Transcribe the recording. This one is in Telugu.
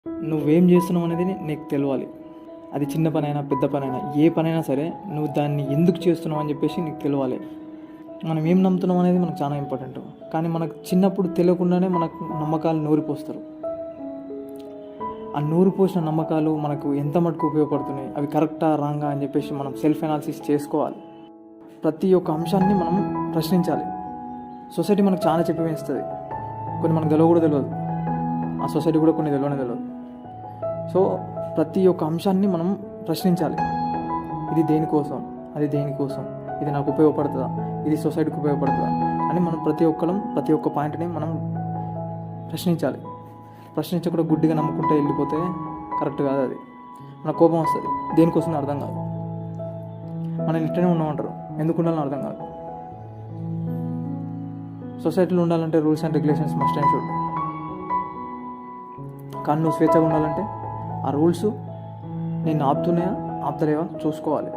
నువ్వేం చేస్తున్నావు అనేది నీకు తెలియాలి. అది చిన్న పనైనా పెద్ద పనైనా ఏ పనైనా సరే నువ్వు దాన్ని ఎందుకు చేస్తున్నావు అని చెప్పేసి నీకు తెలియాలి. మనం ఏం నమ్ముతున్నాం అనేది మనకు చాలా ఇంపార్టెంట్. కానీ మనకు చిన్నప్పుడు తెలియకుండానే మనకు నమ్మకాలు నూరిపోస్తారు. ఆ నూరిపోసిన నమ్మకాలు మనకు ఎంత మటుకు ఉపయోగపడుతున్నాయి, అవి కరెక్టా రాంగా అని చెప్పేసి మనం సెల్ఫ్ అనాలిసిస్ చేసుకోవాలి. ప్రతి ఒక్క అంశాన్ని మనం ప్రశ్నించాలి. సొసైటీ మనకు చాలా చెప్పి వేస్తుంది, కొన్ని మనకు తెలియ కూడా తెలియదు, ఆ సొసైటీ కూడా కొన్ని తెలియదు. సో ప్రతి ఒక్క అంశాన్ని మనం ప్రశ్నించాలి. ఇది దేనికోసం, అది దేనికోసం, ఇది నాకు ఉపయోగపడుతుందా, ఇది సొసైటీకి ఉపయోగపడుతుందా అని మనం ప్రతి ఒక్క పాయింట్ని మనం ప్రశ్నించాలి. ప్రశ్నించకుండా గుడ్డిగా నమ్ముకుంటే వెళ్ళిపోతే కరెక్ట్ కాదు. అది మన కోపం వస్తుంది, దేనికోసం అర్థం కాదు. మనం ఇట్టనే ఉన్నామంటారు, ఎందుకు ఉండాలని అర్థం కాదు. సొసైటీలో ఉండాలంటే rules and regulations must and should. కానీ నువ్వు స్వేచ్ఛగా ఉండాలంటే ఆ రూల్స్ నేను ఆపుతలేవా చూసుకోవాలి.